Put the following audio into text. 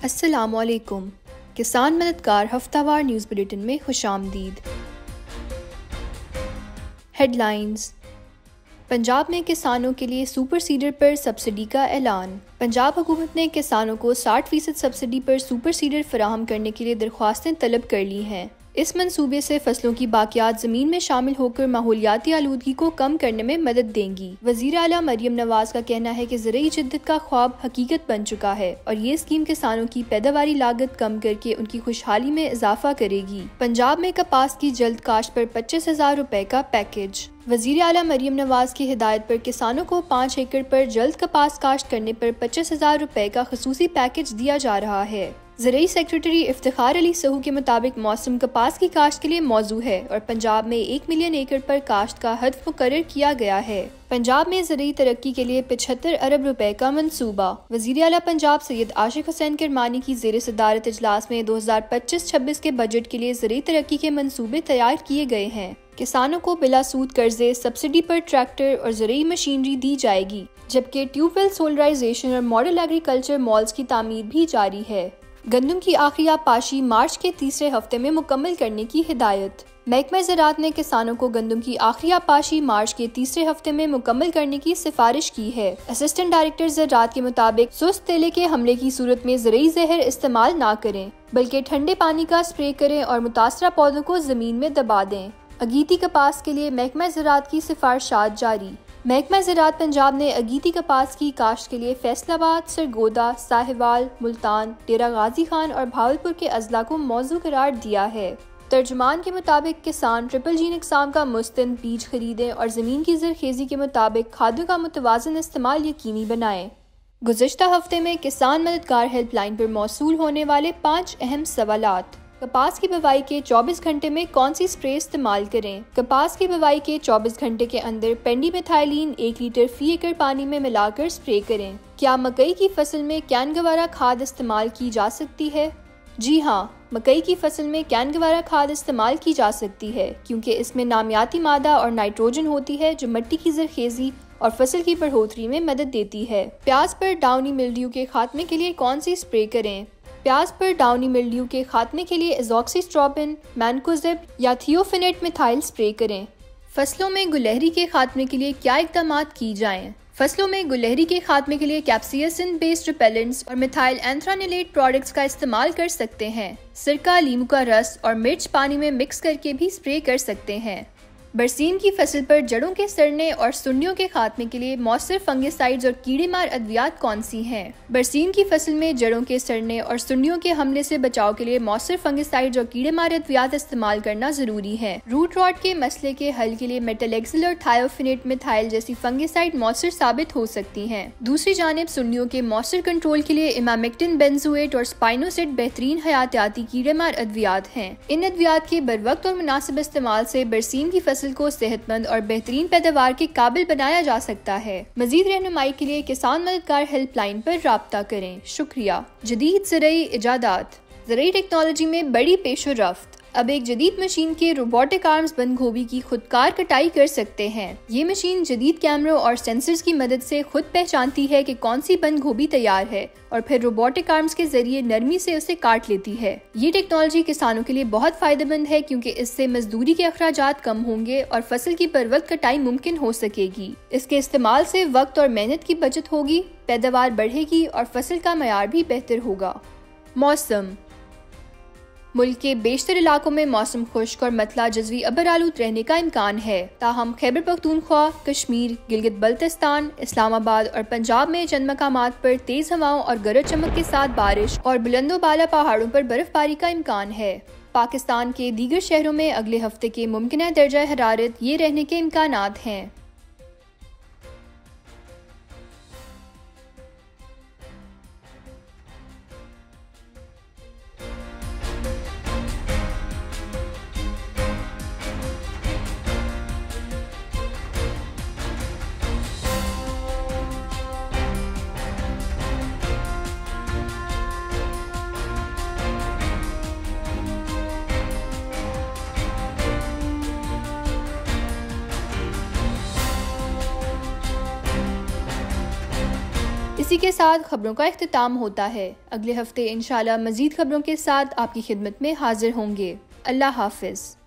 अस्सलामुअलैकुम। किसान मददगार हफ्तावार न्यूज़ बुलेटिन में खुशामदीद। हेडलाइंस। पंजाब में किसानों के लिए सुपर सीडर पर सब्सिडी का ऐलान। पंजाब हुकूमत ने किसानों को 60% सब्सिडी पर सुपर सीडर फराहम करने के लिए दरख्वास्तें तलब कर ली हैं। इस मंसूबे से फसलों की बाकियात ज़मीन में शामिल होकर माहौलियाती आलूदगी को कम करने में मदद देंगी। वज़ीर आला मरियम नवाज का कहना है कि ज़रूरी जिद्दत का ख्वाब हकीकत बन चुका है और ये स्कीम किसानों की पैदावारी लागत कम करके उनकी खुशहाली में इजाफा करेगी। पंजाब में कपास की जल्द काश्त पर 25,000 रुपए का पैकेज। वज़ीर आला मरियम नवाज की हिदायत पर किसानों को 5 एकड़ पर जल्द कपास काश्त करने पर 25,000 रुपए का खसूसी पैकेज दिया जा रहा है। ज़रूरी सेक्रेटरी इफ्तिखार अली सहू के मुताबिक मौसम कपास की काश्त के लिए मौजू है और पंजाब में 1 मिलियन एकड़ पर काश्त का हदफ मुकर्रर किया गया है। पंजाब में ज़रूरी तरक्की के लिए 75 अरब रुपए का मंसूबा। वज़ीर आला पंजाब सैयद आशिक हुसैन किरमानी की ज़ेर सदारत इजलास में 2025-26 के बजट के लिए ज़रूरी तरक्की के मंसूबे तैयार किए गए हैं। किसानों को बिला सूद कर्जे, सब्सिडी पर ट्रैक्टर और ज़रूरी मशीनरी दी जाएगी, जबकि ट्यूबवेल सोलराइजेशन और मॉडल एग्रीकल्चर मॉल्स की तामीर भी जारी है। गंदम की आखिरी आपाशी मार्च के तीसरे हफ्ते में मुकम्मल करने की हिदायत। महकमा ज़राअत ने किसानों को गंदम की आखिरी आपाशी मार्च के तीसरे हफ्ते में मुकम्मल करने की सिफारिश की है। असिस्टेंट डायरेक्टर ज़राअत के मुताबिक सुस्त तेले के हमले की सूरत में ज़रूरी जहर इस्तेमाल ना करें, बल्कि ठंडे पानी का स्प्रे करें और मुतासरा पौधों को जमीन में दबा दें। अगीती कपास के लिए महकमा ज़राअत की सिफारिशात जारी। महकमा ज़राअत पंजाब ने अगीती कपास की काश्त के लिए फैसलाबाद, सरगोदा, साहिवाल, मुल्तान, डेरा गाजी खान और भावलपुर के अजला को मौजू करार दिया है। तर्जुमान के मुताबिक किसान ट्रिपल जीन इकसाम का मुस्तन बीज खरीदें और ज़मीन की ज़रखेज़ी के मुताबिक खादों का मुतवाज़न इस्तेमाल यकीनी बनाएं। गुज़िश्ता हफ्ते में किसान मददगार हेल्पलाइन पर मौसूल होने वाले 5 अहम सवालात। कपास की बुवाई के 24 घंटे में कौन सी स्प्रे इस्तेमाल करें? कपास की बुवाई के 24 घंटे के अंदर पेंडीमेथाइलिन 1 लीटर फी एकड़ पानी में मिलाकर स्प्रे करें। क्या मकई की फसल में कैनगवारा खाद इस्तेमाल की जा सकती है? जी हाँ, मकई की फसल में कैनगवारा खाद इस्तेमाल की जा सकती है, क्योंकि इसमें नामियाती मादा और नाइट्रोजन होती है जो मिट्टी की ज़रखेज़ी और फसल की बढ़ोतरी में मदद देती है। प्याज पर डाउनी मिल्ड्यू के खात्मे के लिए कौन सी स्प्रे करें? प्याज पर डाउनी मिल्ड्यू के खात्मे के लिए एज़ॉक्सिस्ट्रोबिन, मैनकोज़ेब या थियोफिनेट मिथाइल स्प्रे करें। फसलों में गुलहरी के खात्मे के लिए क्या इक़दामात की जाएं? फसलों में गुलहरी के खात्मे के लिए कैप्सियसिन बेस्ड रिपेलेंट्स और मिथाइल एंथ्रानिलेट प्रोडक्ट्स का इस्तेमाल कर सकते हैं। सिरका, लीमू का रस और मिर्च पानी में मिक्स करके भी स्प्रे कर सकते हैं। बरसीम की फसल पर जड़ों के सड़ने और सुंडियों के खात्मे के लिए मौसर फंगिसाइड्स और कीड़े मार अद्वियात कौन सी हैं? बरसीम की फसल में जड़ों के सड़ने और सुंडियों के हमले से बचाव के लिए मौसर फंगिसाइड्स और कीड़े मार अद्वियात इस्तेमाल करना जरूरी है। रूट रॉट के मसले के हल के लिए मेटालेक्सिल और थायोफिनेट मिथाइल जैसी फंगिसाइड मौसर साबित हो सकती हैं। दूसरी जानिब सुंडियों के मौसर कंट्रोल के लिए इमामेक्टिन बेंजोएट और स्पाइनोसेट बेहतरीन हयातियाती कीड़े मार अद्वियात हैं। इन अद्वियात के बरवक्त और मुनासिब इस्तेमाल से बरसीम की फसल को सेहतमंद और बेहतरीन पैदावार के काबिल बनाया जा सकता है। मजीद रहनुमाई के लिए किसान मददगार हेल्पलाइन पर राब्ता करें। शुक्रिया। जदीद ज़रूरी इजादात। ज़रूरी टेक्नोलॉजी में बड़ी पेशरफ्त। अब एक जदीद मशीन के रोबोटिक आर्म्स बंद गोभी की खुदकार कटाई कर सकते हैं। ये मशीन जदीद कैमरों और सेंसर्स की मदद से खुद पहचानती है कि कौन सी बंद गोभी तैयार है और फिर रोबोटिक आर्म्स के जरिए नरमी से उसे काट लेती है। ये टेक्नोलॉजी किसानों के लिए बहुत फायदेमंद है, क्योंकि इससे मजदूरी के अखराजात कम होंगे और फसल की बरवक्त कटाई मुमकिन हो सकेगी। इसके इस्तेमाल से वक्त और मेहनत की बचत होगी, पैदावार बढ़ेगी और फसल का मयार भी बेहतर होगा। मौसम। मुल्क के बेशतर इलाकों में मौसम खुश्क और मतला जज़वी अबर आलूद रहने का इम्कान है। ताहम खैबर पख्तूनख्वा, कश्मीर, गिलगित बल्तिस्तान, इस्लामाबाद और पंजाब में चंद मकामात पर तेज हवाओं और गरज चमक के साथ बारिश और बुलंदो बाला पहाड़ों पर बर्फबारी का इम्कान है। पाकिस्तान के दीगर शहरों में अगले हफ्ते के मुमकिन दर्जा हरारत ये रहने के इम्कानात हैं। इसी के साथ खबरों का इख्तिताम होता है। अगले हफ्ते इंशाल्लाह मज़ीद खबरों के साथ आपकी खिदमत में हाजिर होंगे। अल्लाह हाफिज़।